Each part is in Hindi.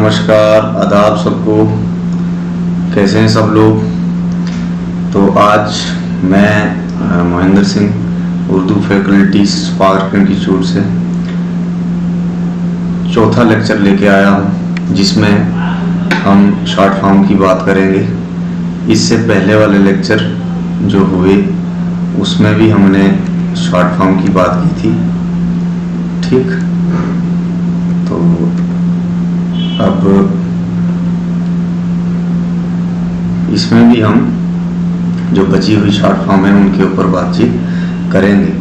नमस्कार, आदाब सबको। कैसे हैं सब लोग। तो आज मैं Mahendra Singh Urdu faculty spark institute से चौथा लेक्चर लेके आया हूँ, जिसमें हम शॉर्ट फॉर्म की बात करेंगे। इससे पहले वाले लेक्चर जो हुए उसमें भी हमने शॉर्ट फॉर्म की बात की थी। ठीक, तो अब इसमें भी हम जो बची हुई शॉर्ट फॉर्म है उनके ऊपर बातचीत करेंगे।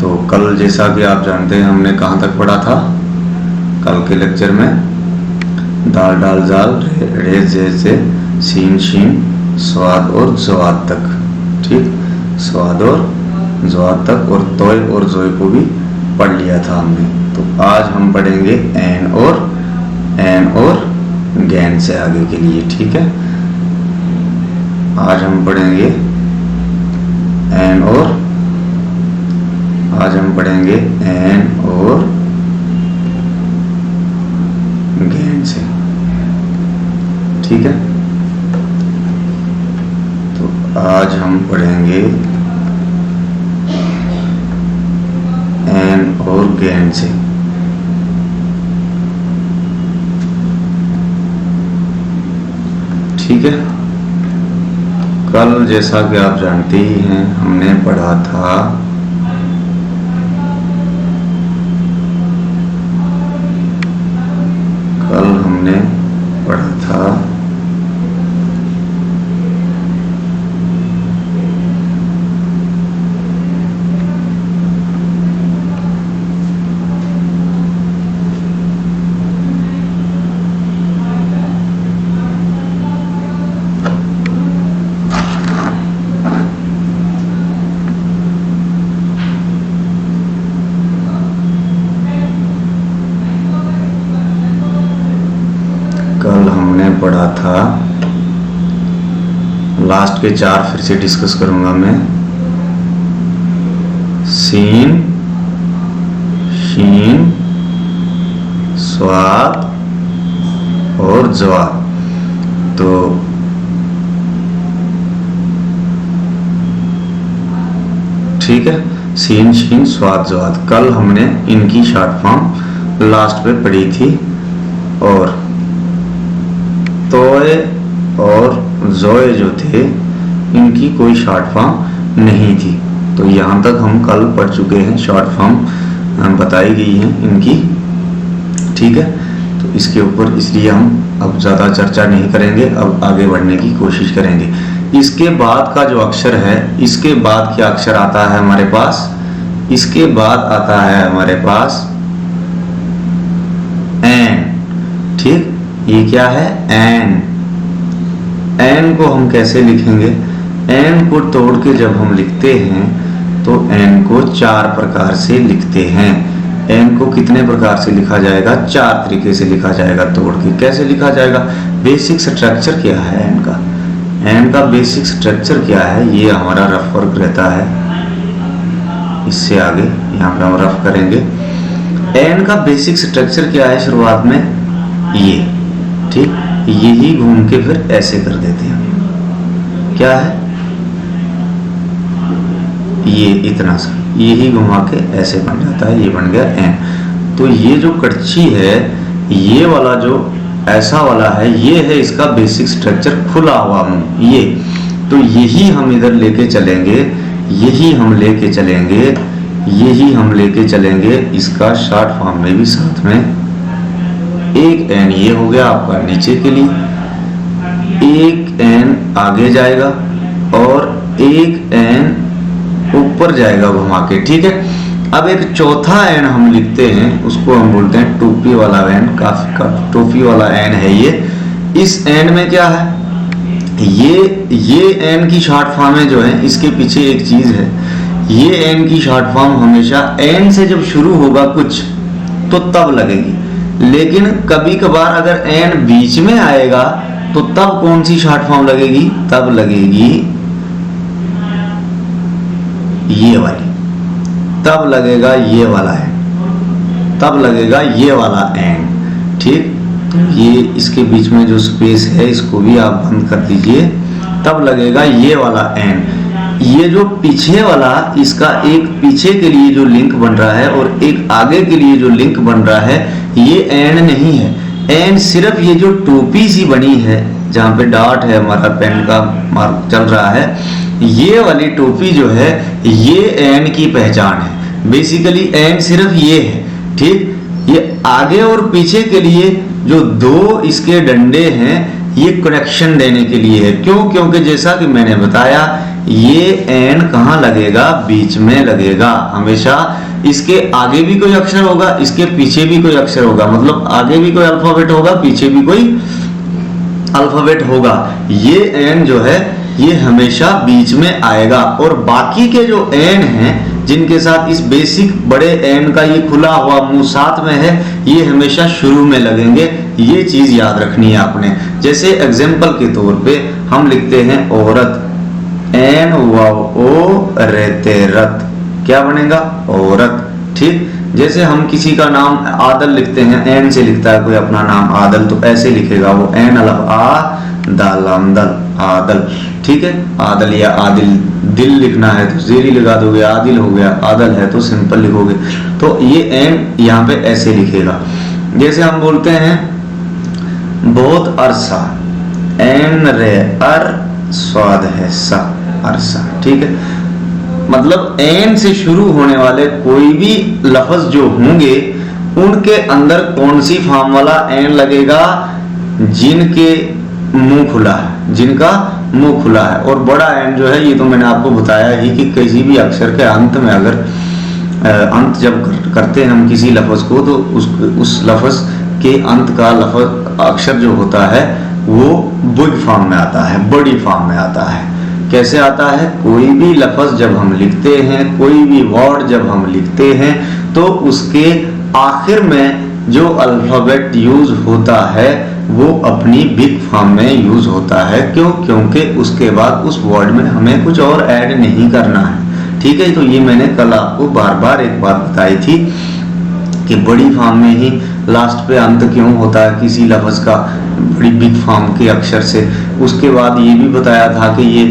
तो कल जैसा कि आप जानते हैं हमने कहाँ तक पढ़ा था। कल के लेक्चर में दाल डाल जाल रे जे सीन शीन स्वाद और जवाद तक। ठीक, स्वाद और जवाद तक, और तोय और जोय को भी पढ़ लिया था हमने। तो आज हम पढ़ेंगे एन और गैन से आगे के लिए। ठीक है, आज हम पढ़ेंगे एन और गैन से। ठीक है, तो आज हम पढ़ेंगे एन और गैन से। ठीक है, कल जैसा कि आप जानते ही हैं हमने पढ़ा था लास्ट के 4 फिर से डिस्कस करूंगा मैं। सीन शीन स्वाद और जवाब। तो ठीक है, सीन शीन स्वाद जवाद कल हमने इनकी शॉर्ट फॉर्म लास्ट पे पढ़ी थी। और तोय और जोय जो थे इनकी कोई शॉर्ट फॉर्म नहीं थी। तो यहाँ तक हम कल पढ़ चुके हैं, शॉर्ट फॉर्म बताई गई है इनकी। ठीक है, तो इसके ऊपर इसलिए हम अब ज़्यादा चर्चा नहीं करेंगे, अब आगे बढ़ने की कोशिश करेंगे। इसके बाद का जो अक्षर है, इसके बाद क्या अक्षर आता है हमारे पास? इसके बाद आता है हमारे पास एन। ठीक, ये क्या है? एन। एन को हम कैसे लिखेंगे? एन को तोड़ के जब हम लिखते हैं तो एन को 4 प्रकार से लिखते हैं। एन को कितने प्रकार से लिखा जाएगा? 4 तरीके से लिखा जाएगा तोड़ के। कैसे लिखा जाएगा? बेसिक स्ट्रक्चर क्या है एन का? एन का बेसिक स्ट्रक्चर क्या है? ये हमारा रफ वर्क रहता है। इससे आगे यहाँ पे हम रफ करेंगे। एन का बेसिक स्ट्रक्चर क्या है? शुरुआत में ये, ठीक, यही घूम के फिर ऐसे कर देते हैं। क्या है ये? इतना सा यही घुमा के ऐसे बन जाता है, ये बन गया एन। तो ये जो कड़छी है, ये वाला जो ऐसा वाला है, ये है इसका बेसिक स्ट्रक्चर, खुला हुआ मुंह ये। तो यही हम इधर लेके चलेंगे, यही हम लेके चलेंगे इसका शॉर्ट फॉर्म में भी साथ में। एक एन ये हो गया आपका नीचे के लिए, एक एन आगे जाएगा और एक एन ऊपर जाएगा घुमा के। ठीक है, अब एक चौथा एन हम लिखते हैं, उसको हम बोलते हैं टोपी वाला एन। काफी टोपी वाला एन है ये। इस एन में क्या है? ये एन की शॉर्ट फॉर्म है जो है, इसके पीछे एक चीज है। ये एन की शॉर्ट फॉर्म हमेशा एन से जब शुरू होगा कुछ तो तब लगेगी, लेकिन कभी कभार अगर एन बीच में आएगा तो तब कौन सी शॉर्ट फॉर्म लगेगी? तब लगेगी ये वाली, तब लगेगा ये वाला एन, तब लगेगा ये वाला एन। ठीक, तो ये इसके बीच में जो स्पेस है इसको भी आप बंद कर दीजिए, तब लगेगा ये वाला एन। ये जो पीछे वाला, इसका एक पीछे के लिए जो लिंक बन रहा है और एक आगे के लिए जो लिंक बन रहा है, ये एन नहीं है। एन सिर्फ ये जो टोपी सी बनी है जहाँ पे डॉट है, हमारा पेन का मार्क चल रहा है, ये वाली टोपी जो है ये एन की पहचान है। बेसिकली एन सिर्फ ये है, ठीक। ये आगे और पीछे के लिए जो दो इसके डंडे हैं ये कनेक्शन देने के लिए है। क्यों? क्योंकि जैसा कि मैंने बताया, ये एन कहाँ लगेगा? बीच में लगेगा। हमेशा इसके आगे भी कोई अक्षर होगा, इसके पीछे भी कोई अक्षर होगा, मतलब आगे भी कोई अल्फाबेट होगा, पीछे भी कोई अल्फाबेट होगा। ये एन जो है ये हमेशा बीच में आएगा। और बाकी के जो एन हैं जिनके साथ इस बेसिक बड़े एन का ये खुला हुआ मुंह साथ में है, ये हमेशा शुरू में लगेंगे। ये चीज याद रखनी है आपने। जैसे एग्जाम्पल के तौर पे हम लिखते हैं औरत, एन वाव ओ रहते रत, क्या बनेगा? औरत, ठीक। जैसे हम किसी का नाम आदल लिखते हैं, एन से लिखता है कोई अपना नाम आदल, तो ऐसे लिखेगा वो, एन अलफ आ दाल दल, आदल, ठीक है। आदल या आदिल, दिल लिखना है तो जेरी लगा दोगे, आदिल हो गया। आदल है तो सिंपल लिखोगे। तो ये एन यहाँ पे ऐसे लिखेगा। जैसे हम बोलते हैं बहुत अरसा, एन रे अर स्वाद है सा, अरसा, ठीक है। मतलब एन से शुरू होने वाले कोई भी लफ्ज जो होंगे उनके अंदर कौन सी फॉर्म वाला एन लगेगा? जिनके मुंह खुला है, जिनका मुंह खुला है। और बड़ा एन जो है, ये तो मैंने आपको बताया ही कि किसी भी अक्षर के अंत में अगर अंत जब करते हैं हम किसी लफ्ज को, तो उस लफ्ज के अंत का लफ्ज अक्षर जो होता है वो बिग फॉर्म में आता है, बड़ी फॉर्म में आता है। कैसे आता है? कोई भी लफ्ज जब हम लिखते हैं, कोई भी वर्ड जब हम लिखते हैं, तो उसके आखिर में जो अल्फाबेट यूज होता है वो अपनी बिग फॉर्म में यूज होता है। क्यों? क्योंकि उसके बाद उस वर्ड में हमें कुछ और ऐड नहीं करना है, ठीक है। तो ये मैंने कल आपको बार बार एक बात बताई थी कि बड़ी फॉर्म में ही लास्ट पे अंत क्यों होता है किसी लफ्ज का, बड़ी बिग फॉर्म के अक्षर से। उसके बाद ये भी बताया था कि ये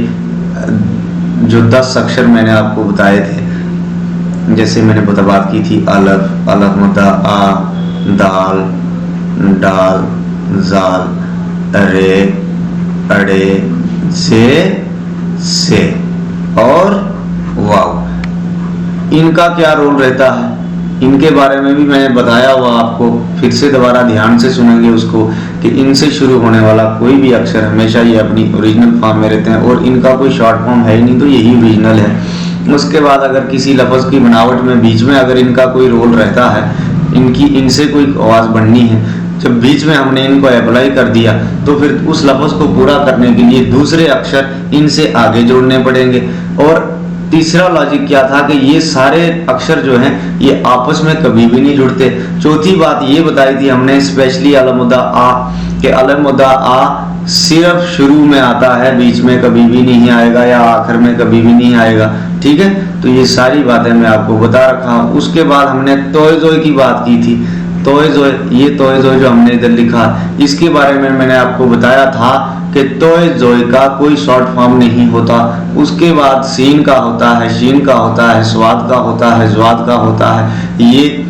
जो 10 अक्षर मैंने आपको बताए थे, जैसे मैंने बात की थी, अलफ, अलफ मुद्दा, आ, दाल, डाल, जाल, रे, अड़े, से और वाव। इनका क्या रोल रहता है, इनके बारे में भी मैंने बताया हुआ आपको। फिर से दोबारा ध्यान से सुनेंगे उसको कि इनसे शुरू होने वाला कोई भी अक्षर हमेशा ये अपनी ओरिजिनल फॉर्म में रहते हैं और इनका कोई शॉर्ट फॉर्म है ही नहीं, तो यही ओरिजिनल है। उसके बाद अगर किसी लफ्ज की बनावट में बीच में अगर इनका कोई रोल रहता है, इनसे कोई आवाज बननी है, जब बीच में हमने इनको अप्लाई कर दिया तो फिर उस लफ्ज को पूरा करने के लिए दूसरे अक्षर इनसे आगे जोड़ने पड़ेंगे। और तीसरा लॉजिक क्या था कि ये सारे अक्षर जो हैं ये आपस में कभी भी नहीं जुड़ते। चौथी बात ये बताई थी हमने स्पेशली अलमुद्दा आ, कि अलमुद्दा आ सिर्फ शुरू में आता है, बीच में कभी भी नहीं आएगा या आखिर में कभी भी नहीं आएगा, ठीक है। तो ये सारी बातें मैं आपको बता रखा हूँ। उसके बाद हमने तोय जोय की बात की थी। तोय जोय, ये तोय जोय जो हमने इधर लिखा, इसके बारे में मैंने आपको बताया था कि तोय जोय का कोई शॉर्ट फॉर्म नहीं होता। उसके बाद सीन का होता है, शीन का होता है, स्वाद का होता है, ज्वाद का होता है। ये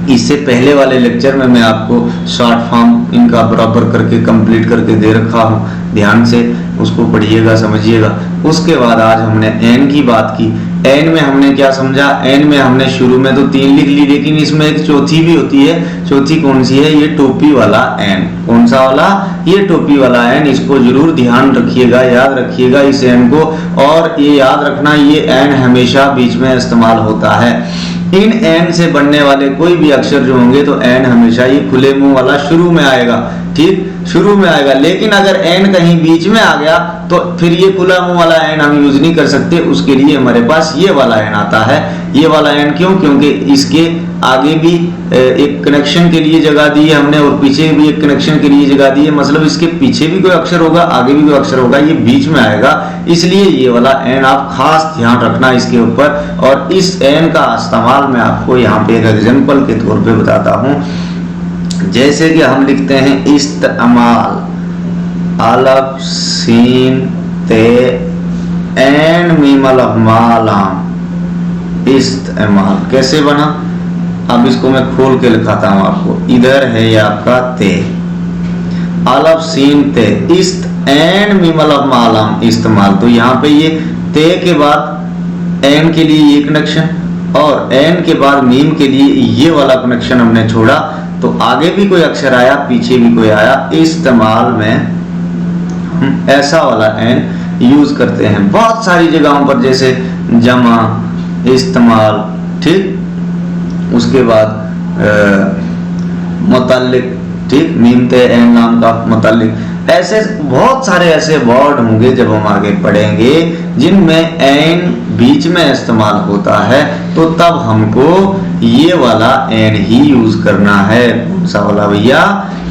इससे पहले वाले लेक्चर में मैं आपको शॉर्ट फॉर्म इनका बराबर करके कंप्लीट करके दे रखा हूँ, ध्यान से उसको पढ़िएगा, समझिएगा। उसके बाद आज हमने एन की बात की। एन में हमने क्या समझा? एन में हमने शुरू में तो 3 लिख ली, लेकिन इसमें एक चौथी भी होती है। चौथी कौन सी है? ये टोपी वाला एन। कौन सा वाला? ये टोपी वाला एन। इसको जरूर ध्यान रखिएगा, याद रखिएगा इस एन को। और ये याद रखना, ये एन हमेशा बीच में इस्तेमाल होता है। इन एन से बनने वाले कोई भी अक्षर जो होंगे तो एन हमेशा ये खुले मुंह वाला शुरू में आएगा, ठीक, शुरू में आएगा। लेकिन अगर एन कहीं बीच में आ गया तो फिर ये खुला मुंह वाला एन हम यूज नहीं कर सकते। उसके लिए हमारे पास ये वाला एन आता है। ये वाला एन क्यों? क्योंकि इसके आगे भी एक कनेक्शन के लिए जगह दी है हमने और पीछे भी एक कनेक्शन के लिए जगह दी है। मतलब इसके पीछे भी कोई अक्षर होगा, आगे भी कोई अक्षर होगा, ये बीच में आएगा। इसलिए ये वाला एन आप खास ध्यान रखना इसके ऊपर। और इस एन का इस्तेमाल मैं आपको यहाँ पे एक एग्जाम्पल के तौर पे बताता हूँ। जैसे कि हम लिखते हैं इस्तेमाल, अलफ सीन ते एन मीम अलफ मालाम, इस्तेमाल। कैसे बना, अब इसको मैं खोल के लिखाता हूं आपको। इधर है ये आपका ते, अलफ सीन ते, इस्त एन मीम अलफ मालाम, इस्तेमाल। तो यहाँ पे ये ते के बाद एन के लिए ये कनेक्शन और एन के बाद मीम के लिए ये वाला कनेक्शन हमने छोड़ा, तो आगे भी कोई अक्षर आया पीछे भी कोई आया, इस्तेमाल में ऐसा वाला एन यूज करते हैं बहुत सारी जगहों पर, जैसे जमा, इस्तेमाल, ठीक। उसके बाद मुतल्लिक, ठीक, मीम ते एन नाम का मुतल्लिक। ऐसे बहुत सारे ऐसे वर्ड होंगे जब हम आगे पढ़ेंगे जिनमें एन बीच में इस्तेमाल होता है, तो तब हमको ये वाला एन ही यूज करना है। कौन सा वाला भैया,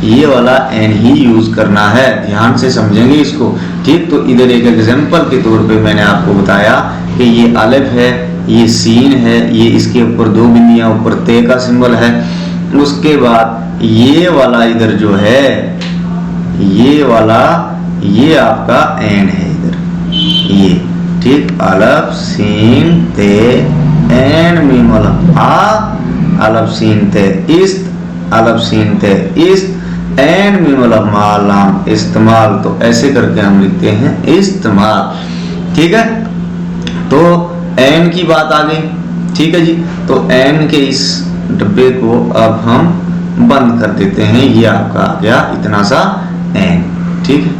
ये वाला एन ही यूज करना है। ध्यान से समझेंगे इसको, ठीक। तो इधर एक एग्जांपल के तौर पे मैंने आपको बताया कि ये अलिफ है, ये सीन है, ये इसके ऊपर दो बिंदियां, ऊपर ते का सिंबल है। उसके बाद ये वाला इधर जो है, ये वाला, ये आपका एन है इधर, ये, ठीक। अलफ सीन ते एन मीम अलफ आ, अलफ सीन ते इस्त, अलफ सीन ते इस्त, एन मीम अलफ मालाम, इस्तेमाल। तो ऐसे करके हम लिखते हैं इस्तेमाल, ठीक है। तो एन की बात आ गई, ठीक है जी। तो एन के इस डब्बे को अब हम बंद कर देते हैं। ये आपका आ गया इतना सा एन, ठीक है।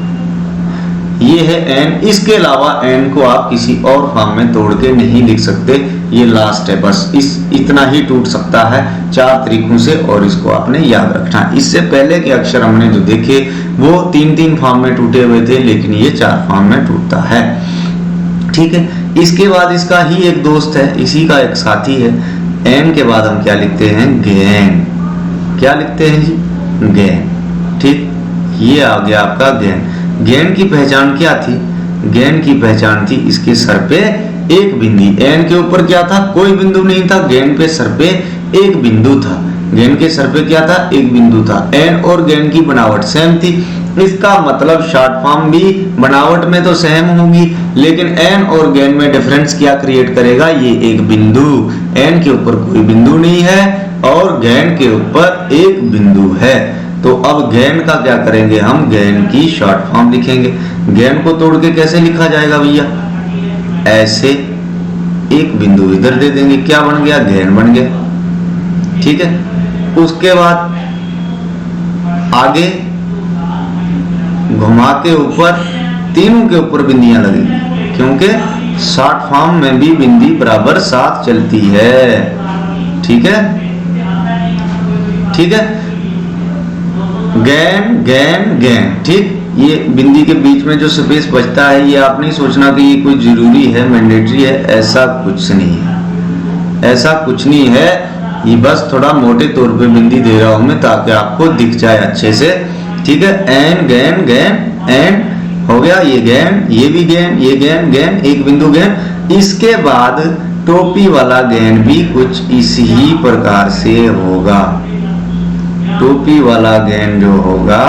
ये है एन। इसके अलावा एन को आप किसी और फॉर्म में तोड़ के नहीं लिख सकते, ये लास्ट है बस। इतना ही टूट सकता है 4 तरीकों से, और इसको आपने याद रखना। इससे पहले के अक्षर हमने जो देखे वो 3-3 फॉर्म में टूटे हुए थे, लेकिन ये 4 फॉर्म में टूटता है, ठीक है। इसके बाद इसका ही एक दोस्त है, इसी का एक साथी है। एन के बाद हम क्या लिखते हैं, गैन। क्या लिखते हैं जी, गैन, ठीक। ये आ गया आपका गैन। गैन की पहचान क्या थी, गैन की पहचान थी इसके सर पे एक बिंदी। एन के ऊपर क्या था, कोई बिंदु नहीं था, गैन पे सर पे एक बिंदु था। गैन के सर पे क्या था, एक बिंदु था। एन और गैन की बनावट सेम थी, इसका मतलब शॉर्ट फॉर्म भी बनावट में तो सेम होगी, लेकिन एन और गैन में डिफरेंस क्या क्रिएट करेगा, ये एक बिंदु। एन के ऊपर कोई बिंदु नहीं है और गैन के ऊपर एक बिंदु है। तो अब गैन का क्या करेंगे, हम गैन की शॉर्ट फॉर्म लिखेंगे। गैन को तोड़ के कैसे लिखा जाएगा भैया, ऐसे एक बिंदु इधर दे देंगे, क्या बन गया, गैन बन गया, ठीक है। उसके बाद आगे घुमा के ऊपर तीनों के ऊपर बिंदियां लगेंगी, क्योंकि शॉर्ट फॉर्म में भी बिंदी बराबर साथ चलती है, ठीक है, ठीक है। गैन गैन गैन, ठीक। ये बिंदी के बीच में जो स्पेस बचता है, ये आप नहीं सोचना कि ये कोई जरूरी है, मैंडेटरी है, ऐसा कुछ नहीं है, ऐसा कुछ नहीं है। ये बस थोड़ा मोटे तौर पे बिंदी दे रहा हूं मैं ताकि आपको दिख जाए अच्छे से, ठीक है। एन गैन गैन एन हो गया, ये गैन, ये भी गैन, ये गैन गैन, एक बिंदु गैन। इसके बाद टोपी वाला गैन भी कुछ इसी ही प्रकार से होगा। टोपी वाला गैन जो होगा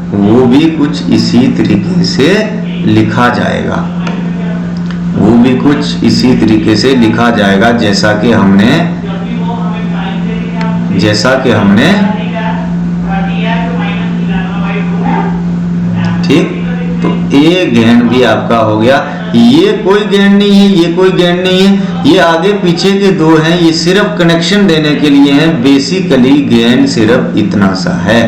वो भी कुछ इसी तरीके से लिखा जाएगा, वो भी कुछ इसी तरीके से लिखा जाएगा जैसा कि हमने ठीक। तो ए गैन भी आपका हो गया। ये कोई गैन नहीं है, ये कोई गैन नहीं है, ये आगे पीछे के दो हैं, ये सिर्फ कनेक्शन देने के लिए हैं। बेसिकली गैन सिर्फ इतना सा है,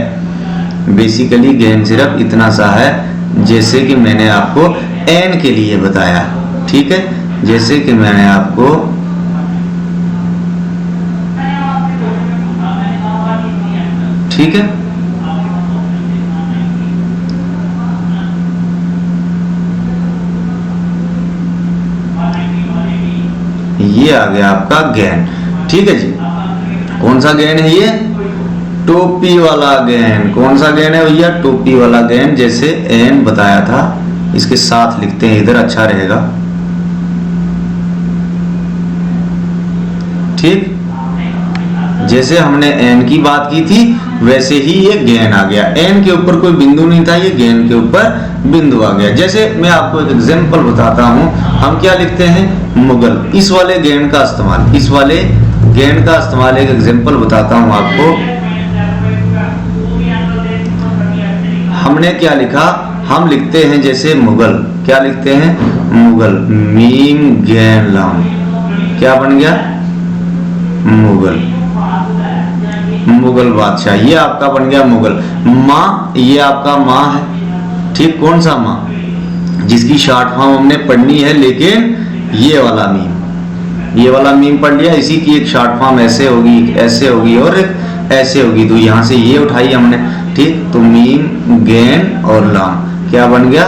बेसिकली गैन सिर्फ इतना सा है, जैसे कि मैंने आपको एन के लिए बताया, ठीक है। जैसे कि मैंने आपको ठीक है, ये आ गया आपका गैन, ठीक है जी। कौन सा गैन है ये, टोपी वाला गैन। कौन सा गैन है भैया, टोपी वाला गैन। जैसे एन बताया था, इसके साथ लिखते हैं इधर, अच्छा रहेगा, ठीक। जैसे हमने एन की बात की थी वैसे ही ये गैन आ गया। एन के ऊपर कोई बिंदु नहीं था, ये गैन के ऊपर बिंदु आ गया। जैसे मैं आपको एक एग्जांपल बताता हूं, हम क्या लिखते हैं, मुगल। इस वाले गैन का इस्तेमाल, इस वाले गैन का इस्तेमाल एक एग्जांपल बताता हूं आपको। हमने क्या लिखा, हम लिखते हैं जैसे मुगल, क्या लिखते हैं, मुगल, मीम गैन लाम, क्या बन गया, मुगल, मुगल बादशाह, ये आपका बन गया मुगल। माँ, ये आपका माँ है, ठीक, कौन सा माँ, जिसकी शॉर्ट फॉर्म हमने पढ़नी है, लेकिन ये वाला मीम, ये वाला मीम पढ़ लिया, इसी की एक शॉर्ट फॉर्म ऐसे होगी, ऐसे होगी और ऐसे होगी, तो यहां से ये उठाई हमने, ठीक। तो मीम गैन और लाम क्या बन गया,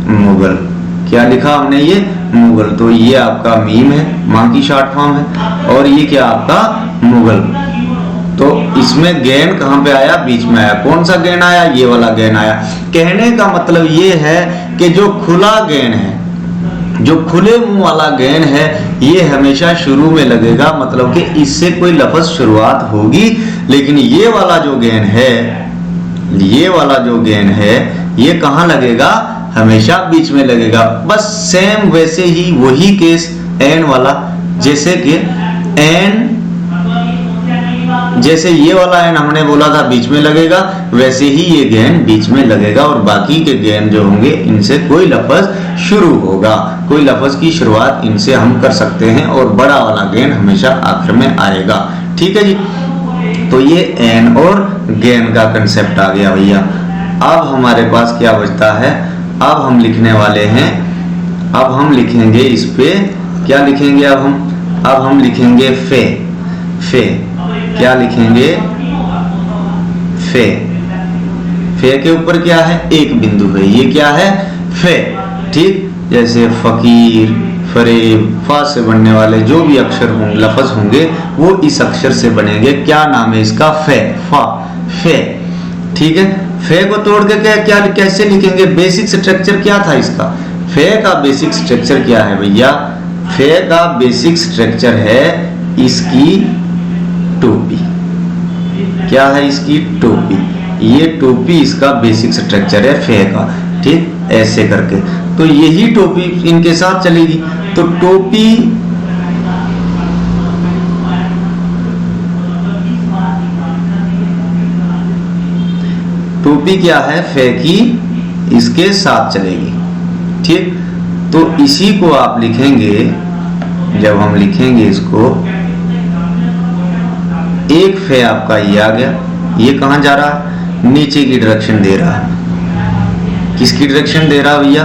मुगल। क्या लिखा हमने, ये मुगल। तो ये आपका मीम है, माँ की शॉर्ट फॉर्म है, और ये क्या आपका मुगल। तो इसमें गैन कहाँ पे आया, बीच में आया। कौन सा गैन आया, ये वाला गैन आया। कहने का मतलब ये है कि जो खुला गैन है, जो खुले मुंह वाला गैन है, ये हमेशा शुरू में लगेगा, मतलब कि इससे कोई लफ्ज शुरुआत होगी। लेकिन ये वाला जो गैन है, ये वाला जो गैन है, ये कहाँ लगेगा, हमेशा बीच में लगेगा। बस सेम वैसे ही वही केस एन वाला, जैसे कि एन, जैसे ये वाला एन हमने बोला था बीच में लगेगा, वैसे ही ये गैन बीच में लगेगा, और बाकी के गैन जो होंगे इनसे कोई लफ्ज शुरू होगा, कोई लफ्ज की शुरुआत इनसे हम कर सकते हैं, और बड़ा वाला गैन हमेशा आखिर में आएगा। ठीक है जी। तो ये एन और गैन का कंसेप्ट आ गया भैया। अब हमारे पास क्या बचता है, अब हम लिखने वाले हैं, अब हम लिखेंगे इस पे, क्या लिखेंगे अब हम लिखेंगे फे। फे क्या लिखेंगे, फे। फे के ऊपर क्या है, एक बिंदु है, ये क्या है, फे, ठीक। जैसे फकीर, फरेब, फा से बनने वाले जो भी अक्षर होंगे, लफ्ज होंगे, वो इस अक्षर से बनेंगे। क्या नाम है इसका, फे, फा, फे, ठीक है। फे को तोड़ के क्या कैसे लिखेंगे, बेसिक स्ट्रक्चर क्या था इसका, फे का बेसिक स्ट्रक्चर क्या है भैया, फे का बेसिक स्ट्रक्चर है इसकी टोपी। क्या है इसकी टोपी, ये टोपी इसका बेसिक स्ट्रक्चर है फे का, ठीक, ऐसे करके। तो यही टोपी इनके साथ चलेगी। तो टोपी, टोपी क्या है, फे की इसके साथ चलेगी, ठीक। तो इसी को आप लिखेंगे, जब हम लिखेंगे इसको, एक फे आपका ये आ गया, ये कहां जा रहा है, नीचे की डायरेक्शन दे रहा है। किसकी डायरेक्शन दे रहा है भैया,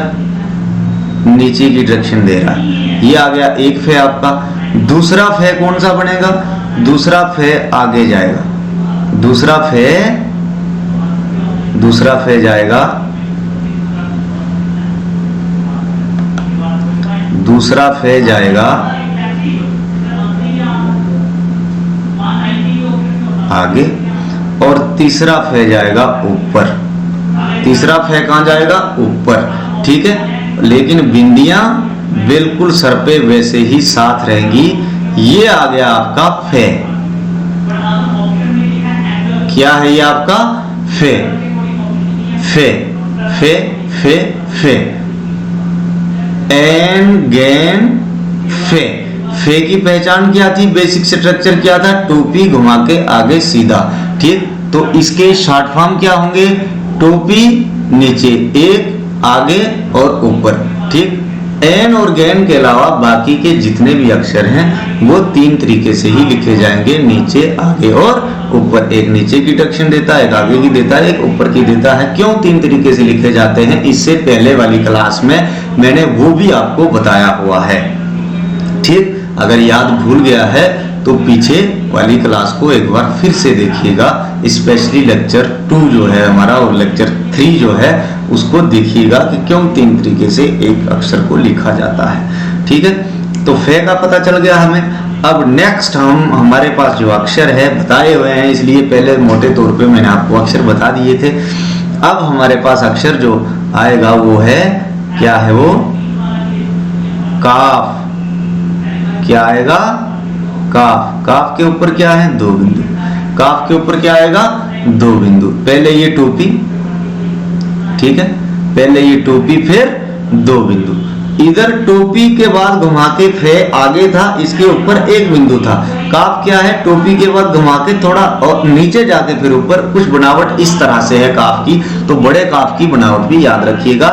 नीचे की डायरेक्शन दे रहा है, ये आ गया एक फे आपका। दूसरा फे कौन सा बनेगा, दूसरा फे आगे जाएगा, दूसरा फे जाएगा, दूसरा फे जाएगा आगे, और तीसरा फे जाएगा ऊपर। तीसरा फे कहां जाएगा, ऊपर, ठीक है। लेकिन बिंदियां बिल्कुल सर पे वैसे ही साथ रहेंगी। ये आ गया आपका फे, क्या है ये आपका फे, फे, फे, फे, फे, एन गैन फे। फे की पहचान क्या थी, बेसिक स्ट्रक्चर क्या था, टोपी घुमा के आगे सीधा, ठीक। तो इसके शॉर्ट फॉर्म क्या होंगे, टोपी नीचे एक, आगे और ऊपर, ठीक। एन और गैन के अलावा बाकी के जितने भी अक्षर हैं वो तीन तरीके से ही लिखे जाएंगे, नीचे, आगे और ऊपर। एक नीचे की डायरेक्शन देता है, एक आगे की देता है, एक ऊपर की देता है। क्यों तीन तरीके से लिखे जाते हैं, इससे पहले वाली क्लास में मैंने वो भी आपको बताया हुआ है, ठीक। अगर याद भूल गया है तो पीछे वाली क्लास को एक बार फिर से देखिएगा, स्पेशली लेक्चर 2 जो है हमारा और लेक्चर 3 जो है उसको देखिएगा कि क्यों तीन तरीके से एक अक्षर को लिखा जाता है, ठीक है। तो फे का पता चल गया हमें। अब नेक्स्ट हमारे पास जो अक्षर है बताए हुए हैं, इसलिए पहले मोटे तौर पे मैंने आपको अक्षर बता दिए थे। अब हमारे पास अक्षर जो आएगा वो है, क्या है वो, काफ। क्या आएगा, काफ, काफ के ऊपर क्या है 2 बिंदु, काफ के ऊपर क्या आएगा 2 बिंदु, पहले ये टोपी, ठीक है, पहले ये टोपी फिर 2 बिंदु, इधर टोपी के बाद घुमा के फे आगे था, इसके ऊपर 1 बिंदु था। काफ क्या है, टोपी के बाद घुमा के थोड़ा और नीचे जाके फिर ऊपर, कुछ बनावट इस तरह से है काफ की, तो बड़े काफ की बनावट भी याद रखिएगा।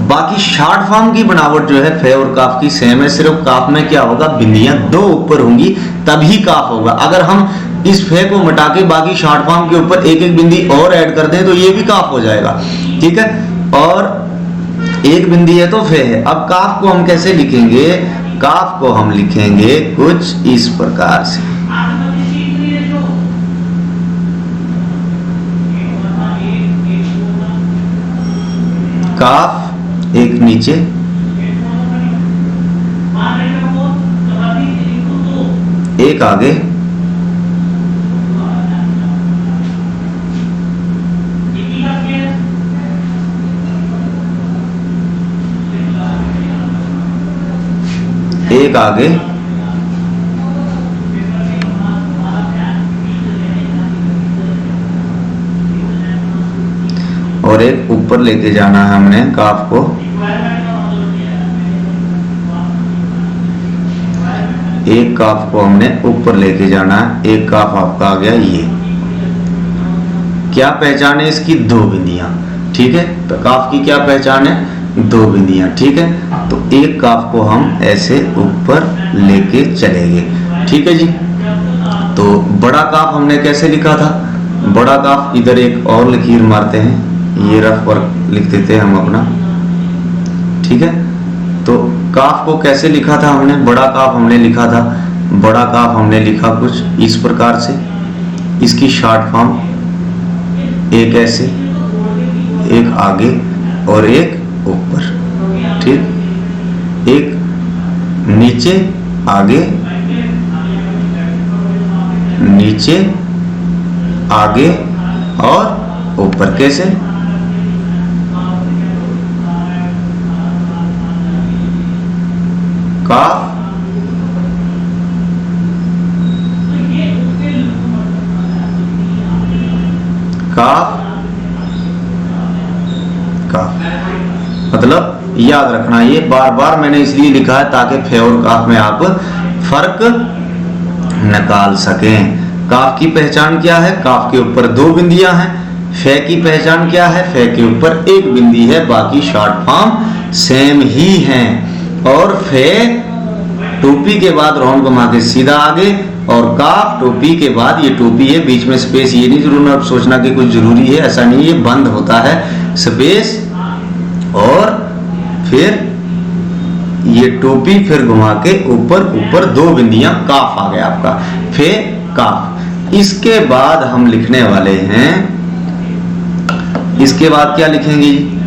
बाकी शॉर्ट फॉर्म की बनावट जो है फे और काफ की सेम है, सिर्फ काफ में क्या होगा, बिंदियां 2 ऊपर होंगी तभी काफ होगा। अगर हम इस फे को मिटा के बाकी शॉर्ट फॉर्म के ऊपर एक एक बिंदी और ऐड कर दें तो ये भी काफ हो जाएगा, ठीक है, और 1 बिंदी है तो फे है। अब काफ को हम कैसे लिखेंगे, काफ को हम लिखेंगे कुछ इस प्रकार से, काफ एक नीचे, एक आगे, एक आगे, और एक ऊपर लेके जाना है हमने काफ को, एक काफ को हमने ऊपर लेके जाना है, एक काफ आपका आ गया ये। क्या पहचान है इसकी, 2 बिंदियां, ठीक है, तो काफ की क्या पहचान है, 2 बिंदियां, ठीक है, तो एक काफ को हम ऐसे ऊपर लेके चलेंगे, ठीक है जी। तो बड़ा काफ हमने कैसे लिखा था, बड़ा काफ इधर एक और लकीर मारते हैं, ये रफ वर्क लिख देते हैं हम अपना, ठीक है। तो काफ को कैसे लिखा था हमने, बड़ा काफ हमने लिखा था, बड़ा काफ हमने लिखा कुछ इस प्रकार से, इसकी शॉर्ट फॉर्म एक ऐसे, एक आगे और एक ऊपर, ठीक, एक नीचे आगे, नीचे आगे और ऊपर, कैसे, काफ, काफ, काफ, मतलब याद रखना, ये बार बार मैंने इसलिए लिखा है ताकि फे और काफ में आप फर्क निकाल सकें। काफ की पहचान क्या है, काफ के ऊपर 2 बिंदियां हैं, फे की पहचान क्या है, फे के ऊपर 1 बिंदी है, बाकी शॉर्ट फॉर्म सेम ही हैं। और फे टोपी के बाद राउंड घुमा के सीधा आगे, और काफ टोपी के बाद ये टोपी है, बीच में स्पेस, ये नहीं जरूर सोचना कि कुछ जरूरी है, ऐसा नहीं, ये बंद होता है स्पेस, और फिर ये टोपी फिर घुमा के ऊपर ऊपर 2 बिंदियां, काफ आ गया आपका, फे काफ। इसके बाद हम लिखने वाले हैं, इसके बाद क्या लिखेंगे जी,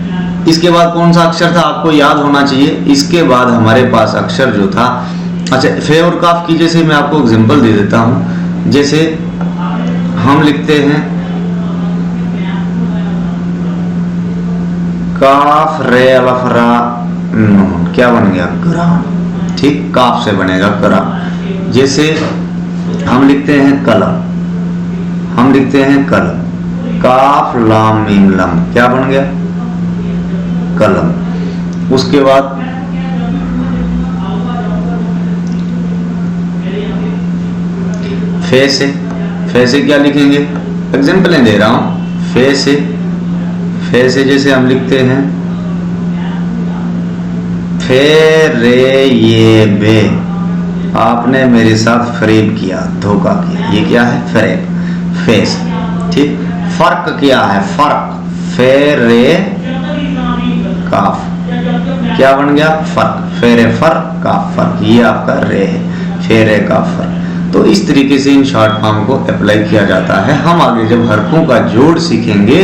इसके बाद कौन सा अक्षर था आपको याद होना चाहिए, इसके बाद हमारे पास अक्षर जो था, अच्छा फे और काफ की जैसे मैं आपको एग्जांपल दे देता हूं, जैसे हम लिखते हैं काफ रे अलफरा नून, क्या बन गया कराम, ठीक, काफ से बनेगा कराम। जैसे हम लिखते हैं कलम, हम लिखते हैं कलम, काफ लाम मीम लम, क्या बन गया कलम। उसके बाद फे से क्या लिखेंगे, एग्जाम्पल दे रहा हूं, फे से जैसे हम लिखते हैं फे रे ये बे, आपने मेरे साथ फरेब किया, धोखा किया, ये क्या है फरेब, फेस, ठीक। फर्क क्या है, फर्क, फे रे काफ, क्या बन गया फर्क, फेरे फर्क काफ फर्क, ये आपका रे है, फेरे का फर्क। तो इस तरीके से इन शॉर्ट फॉर्म को अप्लाई किया जाता है। हम आगे जब हरफों का जोड़ सीखेंगे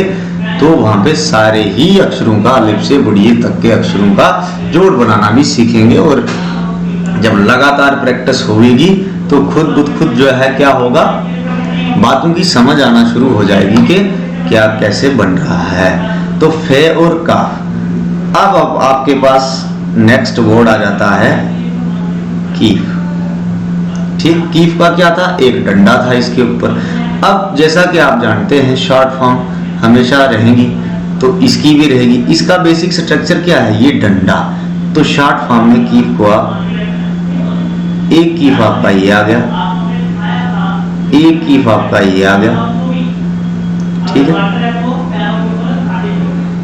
तो वहां पे सारे ही अक्षरों का, अलिफ से बुढ़िए तक के अक्षरों का जोड़ बनाना भी सीखेंगे, और जब लगातार प्रैक्टिस होगी तो खुद जो है क्या होगा, बातों की समझ आना शुरू हो जाएगी कि क्या कैसे बन रहा है। तो फे और काफ। अब आपके पास नेक्स्ट वर्ड आ जाता है कीफ, ठीक, कीफ का क्या था, एक डंडा था इसके ऊपर। अब जैसा कि आप जानते हैं शॉर्ट फॉर्म हमेशा रहेंगी, तो इसकी भी रहेगी। इसका बेसिक स्ट्रक्चर क्या है, ये डंडा। तो शॉर्ट फॉर्म में कीफ को आप, एक कीफ आपका ये आ गया, एक कीफ आपका ये आ गया, ठीक है,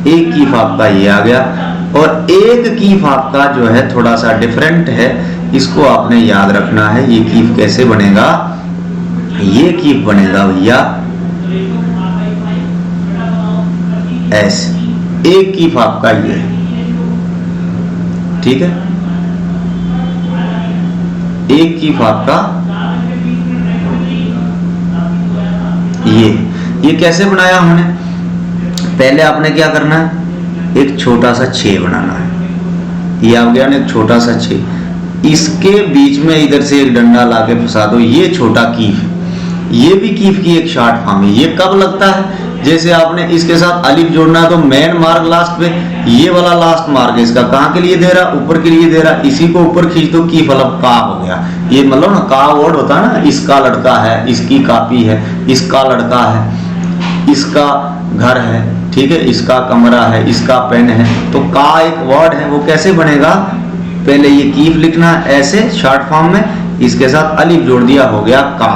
एक कीफ आपका ये आ गया, और एक कीफ आपका जो है थोड़ा सा डिफरेंट है, इसको आपने याद रखना है। ये कीफ कैसे बनेगा, ये कीफ बनेगा भैया ऐसे, एक कीफ आपका ये, ठीक है, एक कीफ आपका ये कैसे बनाया हमने, पहले आपने क्या करना है, एक छोटा सा छे बनाना है, ये आ गया ना एक छोटा सा छे, इसके बीच में इधर से एक डंडा लाके फंसा दो, ये छोटा कीफ, ये भी कीफ की एक शॉर्ट फॉर्म है। ये कब लगता है, जैसे आपने इसके साथ अलिफ जोड़ना है तो मेन मार्ग लास्ट पे, ये वाला लास्ट मार्ग है इसका, कहाँ के लिए दे रहा, ऊपर के लिए दे रहा, इसी को ऊपर खींच दो, कीफ अलग का हो गया। ये मतलब ना का वर्ड होता है ना, इसका लड़का है, इसकी कापी है, इसका लड़का है, इसका घर है, ठीक है, इसका कमरा है, इसका पेन है, तो का एक वर्ड है, वो कैसे बनेगा, पहले ये कीफ लिखना ऐसे शॉर्ट फॉर्म में, इसके साथ अलिफ जोड़ दिया, हो गया का।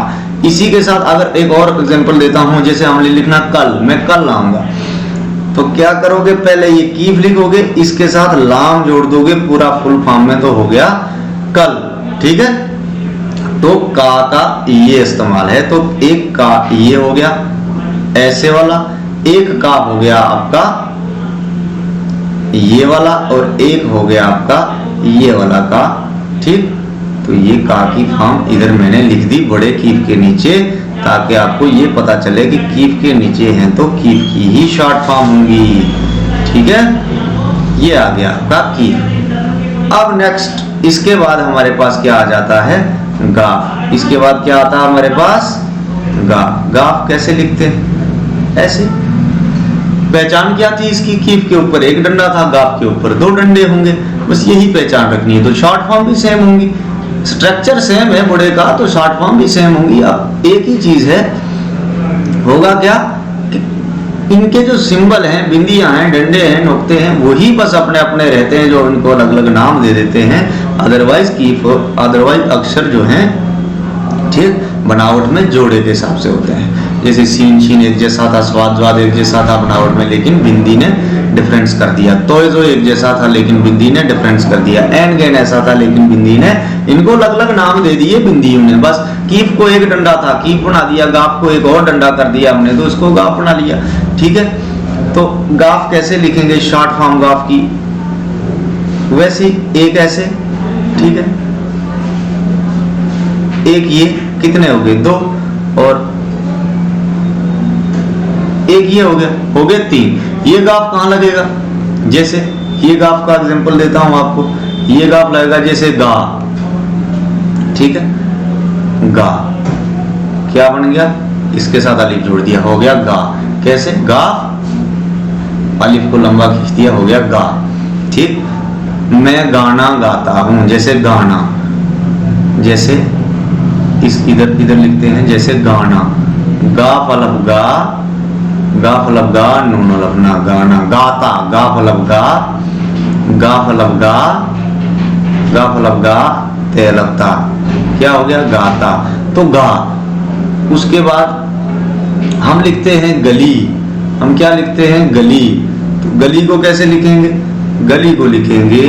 इसी के साथ अगर एक और एग्जांपल देता हूं, जैसे हमने लिखना कल, मैं कल आऊंगा, तो क्या करोगे, पहले ये कीफ लिखोगे, इसके साथ लाम जोड़ दोगे पूरा फुल फॉर्म में, तो हो गया कल, ठीक है। तो का ये इस्तेमाल है, तो एक का ये हो गया ऐसे वाला, एक का हो गया आपका ये वाला, और एक हो गया आपका ये वाला का, ठीक। तो ये का की फॉर्म इधर मैंने लिख दी बड़े कीफ के नीचे, ताकि आपको ये पता चले कि कीफ के नीचे हैं तो कीफ की ही शॉर्ट फॉर्म होंगी, ठीक है। ये आ गया आपका कीफ। अब नेक्स्ट इसके बाद हमारे पास क्या आ जाता है, गाफ। इसके बाद क्या आता है हमारे पास, गाफ। गाफ कैसे लिखते हैं, ऐसे। पहचान क्या थी इसकी, कीफ के ऊपर एक डंडा था, गाफ के ऊपर दो डंडे होंगे, बस यही पहचान रखनी है। तो शॉर्ट फॉर्म भी सेम होंगी, स्ट्रक्चर सेम है बड़े का, तो शॉर्ट फॉर्म भी सेम होंगी। अब एक ही चीज है, होगा क्या कि इनके जो सिंबल हैं, बिंदियां हैं, डंडे हैं, नुक्ते हैं, वही बस अपने अपने रहते हैं, जो इनको अलग अलग नाम दे देते हैं। अदरवाइज कीफ, अदरवाइज अक्षर जो हैं, ठीक, बनावट में जोड़े के हिसाब से होते हैं। जैसे सीन शीन एक जैसा था, स्वाद स्वाद एक जैसा था बनावट में, लेकिन बिंदी ने डिफरेंस कर दिया। तो जो एक जैसा था लेकिन बिंदी ने डिफरेंस कर दिया। एन गैन ऐसा था लेकिन बिंदी ने, इनको अलग अलग नाम दे दिए बिंदियों ने। बस कीफ को एक डंडा था, कीफ बना दिया, गाफ को एक और डंडा कर दिया हमने, तो इसको गाफ बना लिया, ठीक है। तो गाफ कैसे लिखेंगे, शॉर्ट फॉर्म गाफ की वैसे एक ऐसे, ठीक है, एक ये कितने हो गए, दो, और एक ये हो गए तीन। ये गाफ कहां लगेगा, जैसे ये गाफ का एग्जांपल देता हूं आपको, ये गाफ लगेगा जैसे गा, ठीक है, गा क्या बन गया, इसके साथ अलिफ जोड़ दिया, हो गया गा। कैसे, गा, अलिफ को लंबा खींच दिया, हो गया गा, ठीक। मैं गाना गाता हूं, जैसे गाना, जैसे इस इधर लिखते हैं, जैसे गाना, गा फलब गा, गा फलब गा, नून फलब ना, गाना। गाता, गा फलब गा, गा फलब गा, गा फलब गा, ते लगता, क्या हो गया, गाता। तो गा। उसके बाद हम लिखते हैं गली, हम क्या लिखते हैं, गली। तो गली को कैसे लिखेंगे, गली को लिखेंगे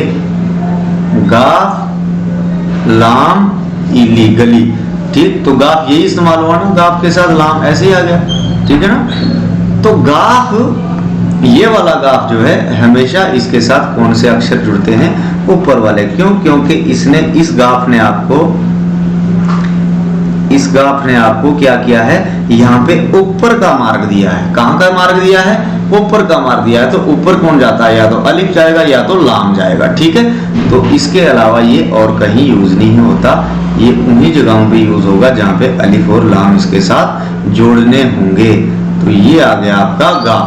गाफ लाम इली, गली, ठीक। तो गाफ यही इस्तेमाल हुआ ना, गाफ के साथ लाम, ऐसे ही आ गया, ठीक है ना। तो गाफ, ये वाला गाफ जो है, हमेशा इसके साथ कौन से अक्षर जुड़ते हैं, ऊपर वाले। क्यों, क्योंकि इसने, इस गाफ ने आपको क्या किया है, यहाँ पे ऊपर का मार्ग दिया है। कहाँ का मार्ग दिया है, ऊपर का मार्ग दिया है। तो ऊपर कौन जाता है, या तो अलिफ जाएगा या तो लाम जाएगा, ठीक है। तो इसके अलावा ये और कहीं यूज नहीं होता, ये उन्हीं जगहों पे यूज होगा जहाँ पे अलिफ और लाम इसके साथ जोड़ने होंगे। तो ये आ गया आपका गा।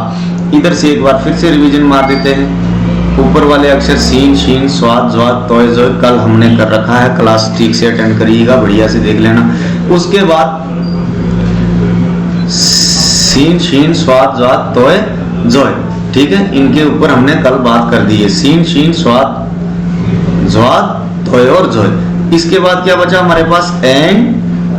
इधर से एक बार फिर से रिवीजन मार देते हैं। ऊपर वाले अक्षर सीन, शीन, स्वाद, ज्वाद, तोय, जोय कल हमने कर रखा है, क्लास ठीक से अटेंड करिएगा, बढ़िया से देख लेना। उसके बाद सीन, शीन, स्वाद, ज्वाद, तोय, जोय, ठीक है, इनके ऊपर हमने कल बात कर दी है। सीन, शीन, स्वाद, ज्वाद, तोय और जोय। इसके बाद क्या बचा हमारे पास? N,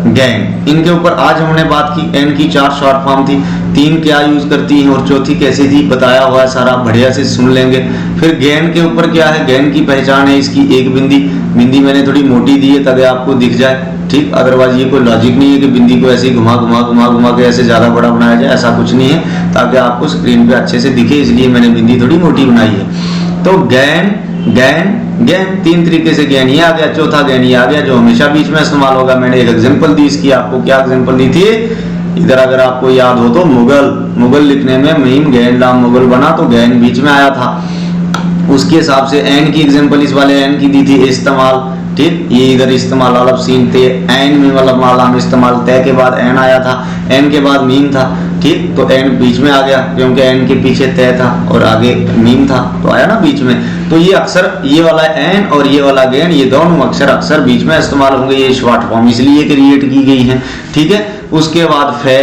gain. इनके ऊपर आज हमने बात की। एन की 4 शॉर्ट फॉर्म थी, 3 क्या यूज करती है और चौथी कैसे थी बताया हुआ है सारा, बढ़िया से सुन लेंगे। फिर गैन के ऊपर क्या है? गैन की पहचान है इसकी एक बिंदी। बिंदी मैंने थोड़ी मोटी दी है ताकि आपको दिख जाए, ठीक, अदरवाइज ये कोई लॉजिक नहीं है कि बिंदी को ऐसे ही घुमा घुमा घुमा घुमा के ऐसे ज्यादा बड़ा बनाया जाए, ऐसा कुछ नहीं है, ताकि आपको स्क्रीन पे अच्छे से दिखे, इसलिए मैंने बिंदी थोड़ी मोटी बनाई है। तो गैन, गैन, गैन, 3 तरीके से गैन ये आ गया। चौथा गैन ये आ गया जो हमेशा बीच में इस्तेमाल होगा। मैंने एक एग्जांपल दी इसकी, आपको क्या एग्जांपल दी थी इधर, अगर आपको याद हो तो, मुगल। मुगल लिखने में मीम गैन लाम मुगल बना, तो गैन बीच में आया था। उसके हिसाब से एन की एग्जांपल इस वाले एन की दी थी इस्तेमाल, ठीक, ये इधर इस्तेमाल अलफ सीन थे, एन में मतलब मालाम इस्तेमाल, तय के बाद एन आया था, एन के बाद मीम था, ठीक, तो एन बीच में आ गया क्योंकि एन के पीछे तय था और आगे मीम था, तो आया ना बीच में। तो ये अक्सर, ये वाला एन और ये वाला गैन, ये दोनों अक्षर अक्सर बीच में इस्तेमाल होंगे, ये शॉर्ट फॉर्म इसलिए क्रिएट की गई है, ठीक है। उसके बाद फे,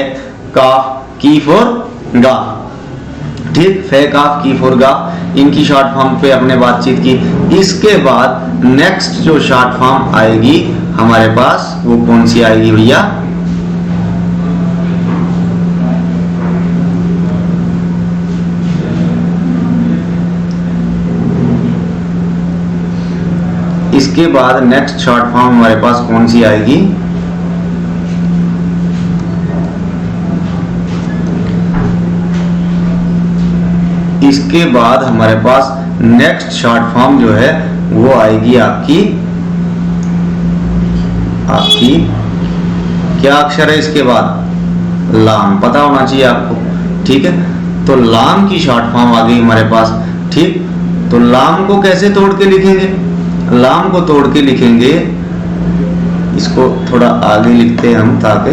काफ, कीफ और गाफ, ठीक, फे, काफ, कीफ और गाफ, इनकी शॉर्ट फॉर्म पे हमने बातचीत की। इसके बाद नेक्स्ट जो शॉर्ट फॉर्म आएगी हमारे पास वो कौन सी आएगी भैया? इसके बाद नेक्स्ट शॉर्ट फॉर्म हमारे पास कौन सी आएगी? इसके बाद हमारे पास नेक्स्ट शॉर्ट फॉर्म जो है वो आएगी आपकी क्या अक्षर है इसके बाद? लाम, पता होना चाहिए आपको, ठीक है। तो लाम की शॉर्ट फॉर्म आ गई हमारे पास, ठीक। तो लाम को कैसे तोड़ के लिखेंगे? लाम को तोड़ के लिखेंगे, इसको थोड़ा आगे लिखते हैं हम ताकि,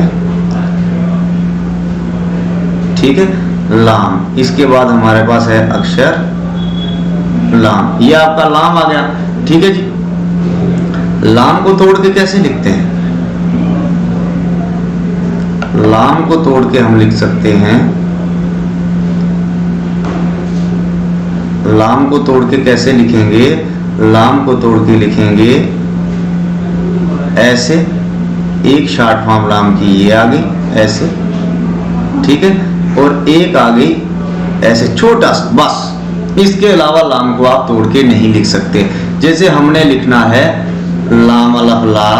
ठीक है, लाम। इसके बाद हमारे पास है अक्षर लाम, ये आपका लाम आ गया, ठीक है जी। लाम को तोड़ के कैसे लिखते हैं? लाम को तोड़ के हम लिख सकते हैं, लाम को तोड़ के कैसे लिखेंगे? लाम को तोड़ के लिखेंगे ऐसे, एक शॉर्ट फॉर्म लाम की ये आ गई ऐसे, ठीक है, और एक आ गई ऐसे छोटा सा, बस। इसके अलावा लाम को आप तोड़ के नहीं लिख सकते। जैसे हमने लिखना है लाम अलफ ला,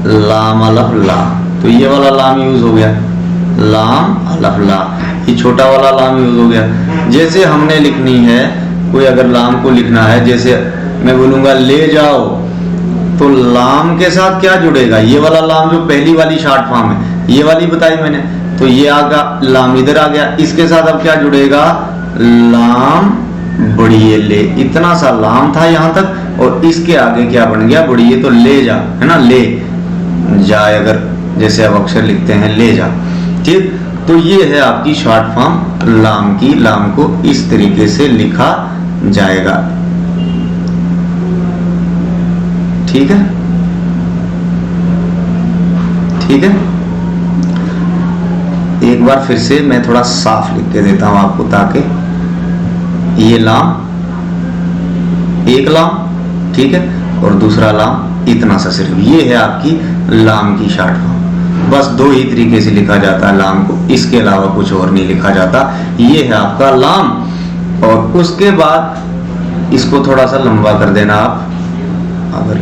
लाम अलफ ला, तो ये वाला लाम यूज हो गया, लाम अलफ ला, ये छोटा वाला लाम यूज हो गया। जैसे हमने लिखनी है कोई अगर लाम को लिखना है, जैसे मैं बोलूंगा ले जाओ, तो लाम के साथ क्या जुड़ेगा? ये वाला लाम जो पहली वाली शॉर्ट फॉर्म है, ये वाली बताई मैंने, तो ये आगा लाम इधर आ गया, इसके साथ अब क्या जुड़ेगा? लाम बढ़िए ले, इतना सा लाम था यहां तक, और इसके आगे क्या बन गया? बढ़िए, तो ले जा, है ना, ले जाए, अगर जैसे अब अक्षर लिखते हैं ले जा, ठीक। तो ये है आपकी शॉर्ट फॉर्म लाम की। लाम को इस तरीके से लिखा जाएगा, ठीक है, ठीक है। एक बार फिर से मैं थोड़ा साफ लिख के देता हूं आपको, ताकि ये लाम, एक लाम, ठीक है, और दूसरा लाम इतना सा, सिर्फ ये है आपकी लाम की शॉर्ट फॉर्म। बस 2 ही तरीके से लिखा जाता है लाम को, इसके अलावा कुछ और नहीं लिखा जाता। ये है आपका लाम। और उसके बाद इसको थोड़ा सा लंबा कर देना आप, अगर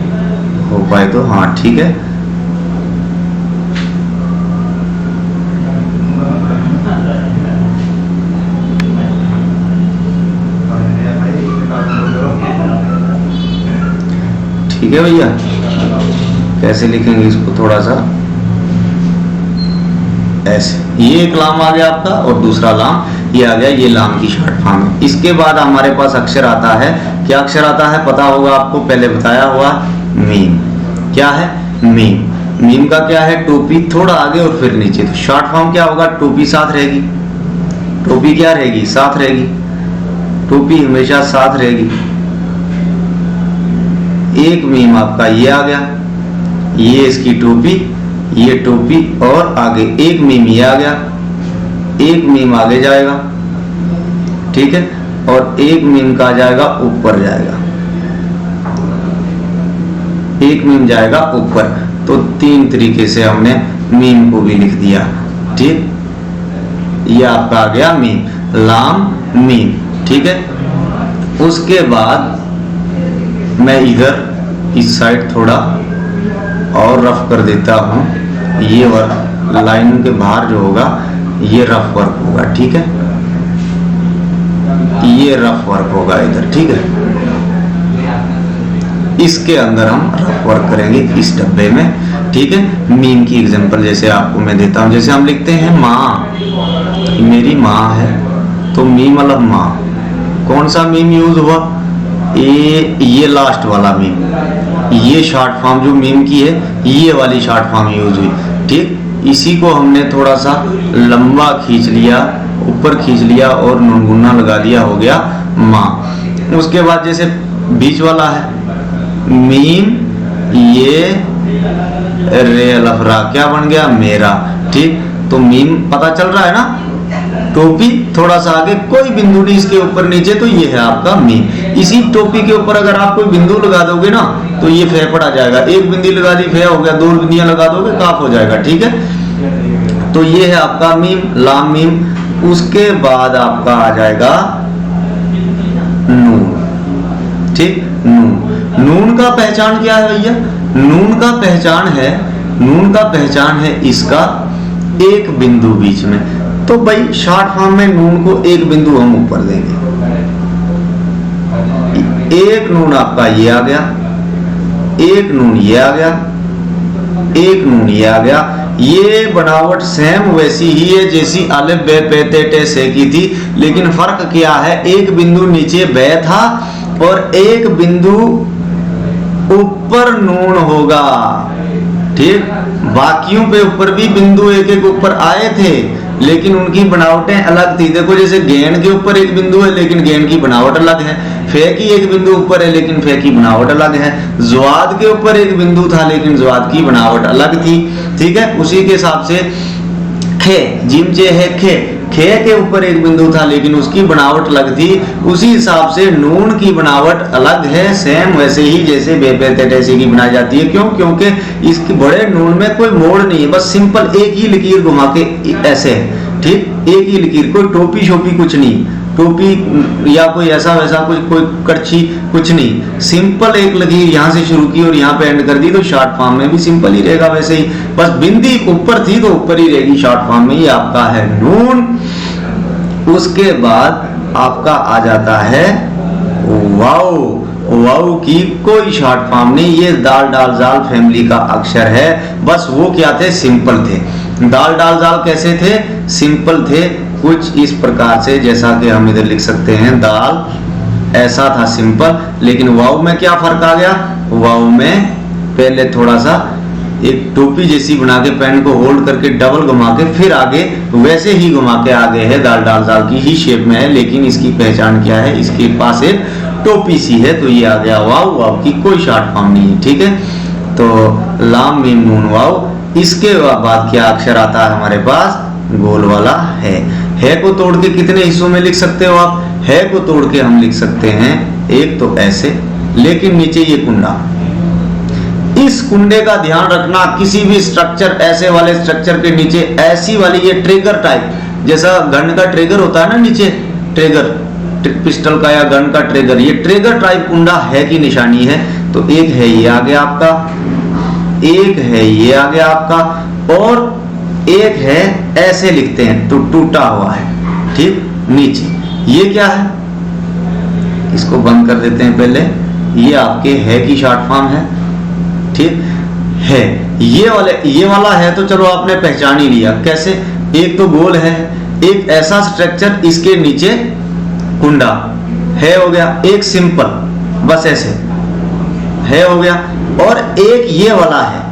हो पाए तो, हाँ ठीक है। ठीक है भैया, कैसे लिखेंगे इसको? थोड़ा सा ऐसे, ये एक लाम आ गया आपका और दूसरा लाम ये आ गया, ये लाम की शॉर्ट फॉर्म है। इसके बाद हमारे पास अक्षर आता है, क्या अक्षर आता है पता होगा आपको, पहले बताया हुआ, मीम। क्या है? मीम। मीम का क्या है? टोपी थोड़ा आगे और फिर नीचे। तो शॉर्ट फॉर्म क्या होगा? टोपी साथ रहेगी, टोपी क्या रहेगी? साथ रहेगी, टोपी हमेशा साथ रहेगी। एक मीम आपका ये आ गया, ये इसकी टोपी, ये टोपी और आगे एक मीम ये आ गया, एक मीम आगे जाएगा, ठीक है, और एक मीम का जाएगा ऊपर जाएगा, एक मीम जाएगा ऊपर। तो 3 तरीके से हमने मीम को भी लिख दिया, ठीक। ये आपका आ गया मीम, लाम मीम, ठीक है। उसके बाद मैं इधर इस साइड थोड़ा और रफ कर देता हूं। ये वर्क लाइन के बाहर जो होगा ये रफ वर्क होगा, ठीक है, ये रफ वर्क होगा इधर, ठीक है। इसके अंदर हम रफ वर्क करेंगे इस डब्बे में, ठीक है। मीम की एग्जांपल जैसे आपको मैं देता हूं, जैसे हम लिखते हैं माँ, मेरी माँ है, तो मीम मतलब माँ, कौन सा मीम यूज हुआ, ये लास्ट वाला मीम, ये शॉर्ट फॉर्म जो मीम की है ये वाली शॉर्ट फॉर्म यूज हुई, ठीक। इसी को हमने थोड़ा सा लंबा खींच लिया, ऊपर खींच लिया और नुनगुना लगा दिया, हो गया माँ। उसके बाद जैसे बीच वाला है मीम, ये रे अलफरा क्या बन गया, मेरा, ठीक। तो मीम पता चल रहा है ना, टोपी थोड़ा सा आगे, कोई बिंदु नहीं इसके ऊपर नीचे, तो ये है आपका मीम। इसी टोपी के ऊपर अगर आप कोई बिंदु लगा दोगे ना तो ये फे पड़ा जाएगा, एक बिंदी लगा दी फे हो गया, 2 बिंदियां लगा दोगे काफ हो जाएगा, ठीक है। तो ये है आपका मीम, लाम मीम। उसके बाद आपका आ जाएगा नून, ठीक। नून का पहचान क्या है भैया, नून का पहचान है, नून का पहचान है इसका एक बिंदु बीच में। तो भाई शॉर्ट फॉर्म में नून को एक बिंदु हम ऊपर देंगे, एक नून आपका ये आ गया, एक नून ये आ गया, एक नून ये आ गया। ये बनावट सेम वैसी ही है जैसी अलिफ बे पे ते टे से की थी, लेकिन फर्क क्या है, एक बिंदु नीचे बे था और एक बिंदु ऊपर नून होगा, ठीक। बाकियों पे ऊपर भी बिंदु एक एक ऊपर आए थे, लेकिन उनकी बनावटें अलग थी। देखो जैसे गेंद के ऊपर एक बिंदु है लेकिन गेंद की बनावट अलग है, फे की एक बिंदु ऊपर है लेकिन फे की बनावट अलग है, ज़्वाद के ऊपर एक बिंदु था लेकिन ज़्वाद की बनावट अलग थी, ठीक है। उसी के हिसाब से खे, जिम जे है खे, खे के ऊपर एक बिंदु था लेकिन उसकी बनावट अलग थी, उसी हिसाब से नून की बनावट अलग है, सेम वैसे ही जैसे बेपेटेसी की बनाई जाती है। क्यों, क्योंकि इसके बड़े नून में कोई मोड़ नहीं है, बस सिंपल एक ही लकीर घुमा के ऐसे है, ठीक, एक ही लकीर, कोई टोपी शोपी कुछ नहीं, टोपी या कोई ऐसा वैसा कुछ, कोई कड़छी कुछ नहीं, सिंपल एक लकीर यहाँ से शुरू की और यहाँ पे एंड कर दी। तो शॉर्ट फॉर्म में भी सिंपल ही रहेगा वैसे ही, बस बिंदी ऊपर थी तो ऊपर ही रहेगी शॉर्ट फॉर्म में। ये आपका है नून। उसके बाद आपका आ जाता है वाव। वाव की कोई शॉर्ट फॉर्म नहीं, ये दाल डाल जाल फैमिली का अक्षर है, बस वो क्या थे, सिंपल थे। दाल डाल जाल कैसे थे, सिंपल थे, कुछ इस प्रकार से, जैसा कि हम इधर लिख सकते हैं दाल, ऐसा था सिंपल। लेकिन वाव में क्या फर्क आ गया, वाव में पहले थोड़ा सा एक टोपी जैसी बना के पेन को होल्ड करके डबल घुमा के फिर आगे वैसे ही घुमा के आगे है, दाल डाल जाल की ही शेप में है, लेकिन इसकी पहचान क्या है, इसके पास एक टोपी सी है, तो ये आ गया वाव। वाव की कोई शॉर्ट फॉर्म नहीं है, ठीक है। तो लाम मीम नून वाव। इसके बाद क्या अक्षर आता है हमारे पास, गोल वाला है को तोड़ के कितने हिस्सों में लिख सकते हो आप, है को तोड़ के हम लिख सकते हैं एक तो ऐसे, लेकिन नीचे ये कुंडा, इस कुंडे का ध्यान रखना, किसी भी स्ट्रक्चर, ऐसे वाले स्ट्रक्चर के नीचे ऐसी वाली ये ट्रिगर टाइप, जैसा गन का ट्रिगर होता है ना नीचे, ट्रिगर पिस्टल का या गन का ट्रिगर, ये ट्रिगर टाइप कुंडा है की निशानी है। तो एक है ये आ गया आपका, एक है ये आ गया आपका, और एक है ऐसे लिखते हैं तो टूटा हुआ है, ठीक, नीचे। ये क्या है, इसको बंद कर देते हैं पहले, ये आपके है की शॉर्ट फॉर्म है, ठीक है। ये वाला है तो चलो आपने पहचान ही लिया, कैसे, एक तो गोल है, एक ऐसा स्ट्रक्चर, इसके नीचे कुंडा है हो गया, एक सिंपल बस ऐसे है हो गया, और एक ये वाला है।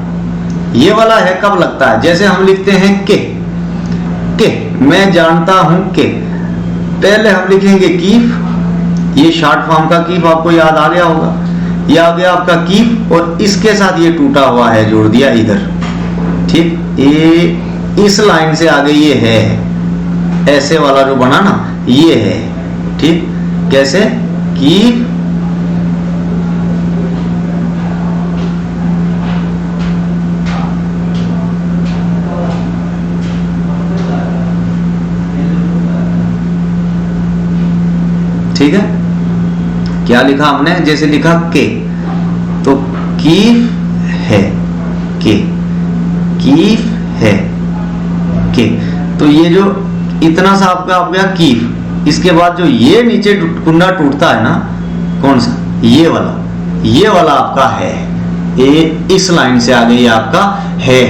ये वाला है कब लगता है, जैसे हम लिखते हैं के मैं जानता हूं के, पहले हम लिखेंगे कीफ, ये शॉर्ट फॉर्म का कीफ आपको याद आ गया होगा, ये आ गया आपका कीफ, और इसके साथ ये टूटा हुआ है जोड़ दिया इधर, ठीक। ये इस लाइन से आगे ये है, ऐसे वाला जो बना ना ये है, ठीक। कैसे? कीफ ठीक है। क्या लिखा हमने? जैसे लिखा के, तो कीफ है के, कीफ है के, तो ये जो इतना सा आपका आ गया कीफ, इसके बाद जो ये नीचे कुंडा टूटता है ना, कौन सा? ये वाला आपका है, ये इस लाइन से आगे ये आपका है,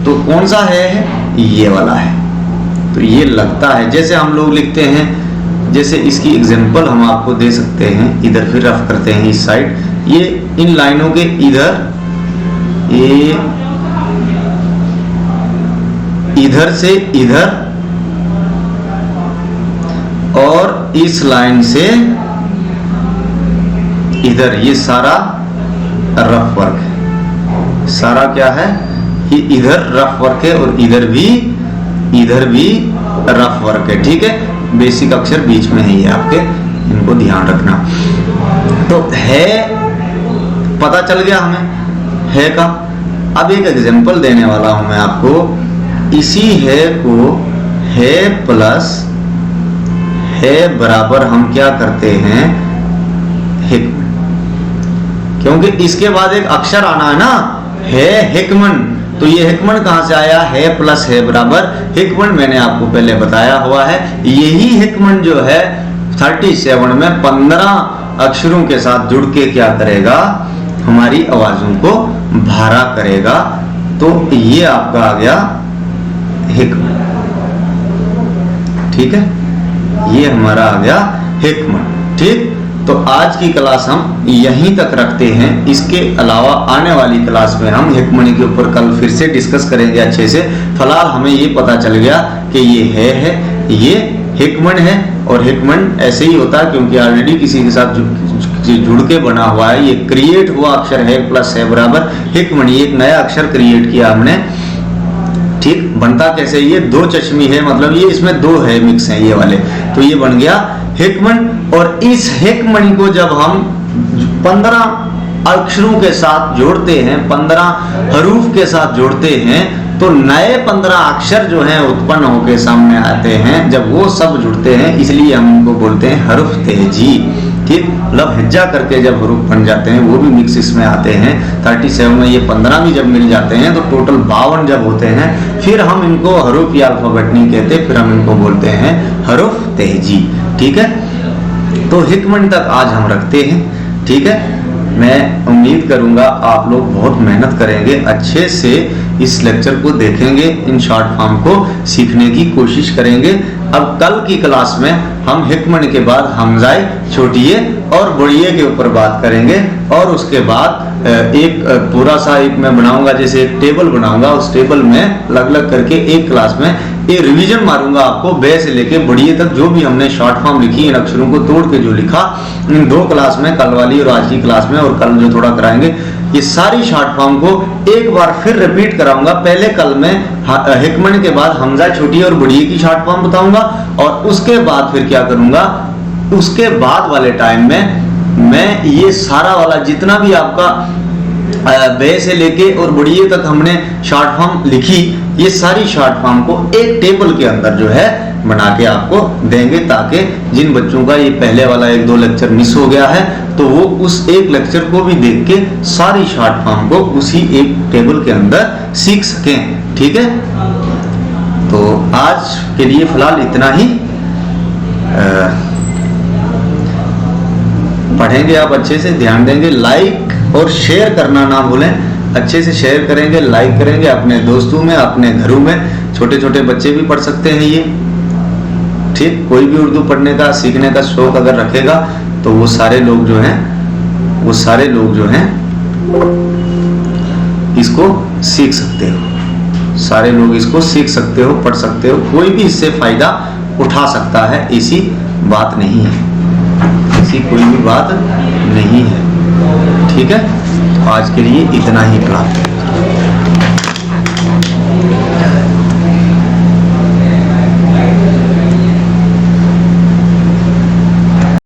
तो कौन सा है? ये वाला है। तो ये लगता है जैसे हम लोग लिखते हैं, जैसे इसकी एग्जांपल हम आपको दे सकते हैं, इधर फिर रफ करते हैं इस साइड, ये इन लाइनों के इधर, ये इधर से इधर, और इस लाइन से इधर, ये सारा रफ वर्क है, सारा क्या है? ये इधर रफ वर्क है, और इधर भी रफ वर्क है, ठीक है। बेसिक अक्षर बीच में है ये आपके, इनको ध्यान रखना। तो है पता चल गया हमें है का। अब एक एग्जांपल देने वाला हूं मैं आपको, इसी है को है प्लस है बराबर हम क्या करते हैं? हिकमन, क्योंकि इसके बाद एक अक्षर आना है ना, है हिकमन, तो ये हिकमन कहां से आया? है प्लस है बराबर हिकमन, मैंने आपको पहले बताया हुआ है। यही हिकमन जो है 37 में 15 अक्षरों के साथ जुड़ के क्या करेगा? हमारी आवाजों को भारा करेगा। तो ये आपका आ गया हिकमन, ठीक है, ये हमारा आ गया हिकमन, ठीक। तो आज की क्लास हम यहीं तक रखते हैं, इसके अलावा आने वाली क्लास में हम हिकमनी के ऊपर कल फिर से डिस्कस करेंगे अच्छे से। फिलहाल हमें ये पता चल गया कि ये है, ये हिकमन है, और हिकमन ऐसे ही होता है क्योंकि ऑलरेडी किसी के साथ जुड़ के बना हुआ है, ये क्रिएट हुआ अक्षर है प्लस है बराबर हिकमन, ये एक नया अक्षर क्रिएट किया हमने, ठीक। बनता कैसे? ये दो चश्मी है, मतलब ये इसमें दो है मिक्स है ये वाले, तो ये बन गया हिकमन। और इस हिकमनी को जब हम 15 अक्षरों के साथ जोड़ते हैं, 15 हरूफ के साथ जोड़ते हैं, तो नए 15 अक्षर जो हैं उत्पन्न होकर सामने आते हैं। जब वो सब जुड़ते हैं, इसलिए हम उनको बोलते हैं हरूफ तेजी, ठीक। मतलब हिज्जा करके जब हरूफ बन जाते हैं, वो भी मिक्स इसमें आते हैं। 37 में ये 15 भी जब मिल जाते हैं, तो टोटल 52 जब होते हैं, फिर हम इनको हरूफ या अल्फाबेट नहीं कहते, फिर हम इनको बोलते हैं हरूफ तेजी, ठीक है। तो हिकमन तक आज हम रखते हैं, ठीक है। मैं उम्मीद करूंगा आप लोग बहुत मेहनत करेंगे, अच्छे से इस लेक्चर को देखेंगे, इन शॉर्ट फॉर्म को सीखने की कोशिश करेंगे। अब कल की क्लास में हम हिकमन के बाद हमजाए, छोटिए और बड़िए के ऊपर बात करेंगे, और उसके बाद एक पूरा सा एक मैं बनाऊंगा, जैसे एक टेबल बनाऊंगा, उस टेबल में अलग अलग करके एक क्लास में ये रिवीजन मारूंगा आपको, बे से लेके बढ़िए तक जो भी हमने शॉर्ट फॉर्म लिखी, इन अक्षरों को तोड़ के जो लिखा, इन 2 क्लास में, कल वाली और आज की क्लास में, और कल जो थोड़ा कराएंगे, ये सारी शॉर्ट फॉर्म को एक बार फिर रिपीट कराऊंगा। पहले कल में हिकमन के बाद हमजा, छोटी और बड़िए की शॉर्ट फॉर्म बताऊंगा, और उसके बाद फिर क्या करूंगा, उसके बाद वाले टाइम में मैं ये सारा वाला जितना भी आपका बे से लेके और बड़िए तक हमने शॉर्ट फॉर्म लिखी, ये सारी शॉर्ट फॉर्म को एक टेबल के अंदर जो है बना के आपको देंगे, ताकि जिन बच्चों का ये पहले वाला 1-2 लेक्चर मिस हो गया है, तो वो उस एक लेक्चर को भी देख के सारी शॉर्ट फॉर्म को उसी एक टेबल के अंदर सीख सकें, ठीक है। तो आज के लिए फिलहाल इतना ही। पढ़ेंगे आप अच्छे से, ध्यान देंगे, लाइक और शेयर करना ना भूलें, अच्छे से शेयर करेंगे, लाइक करेंगे अपने दोस्तों में, अपने घरों में, छोटे छोटे बच्चे भी पढ़ सकते हैं ये, ठीक। कोई भी उर्दू पढ़ने का, सीखने का शौक अगर रखेगा, तो वो सारे लोग जो हैं इसको सीख सकते हो, सारे लोग इसको सीख सकते हो, पढ़ सकते हो, कोई भी इससे फायदा उठा सकता है, ऐसी बात नहीं है। ऐसी कोई भी बात नहीं है। ठीक है, तो आज के लिए इतना ही काफी।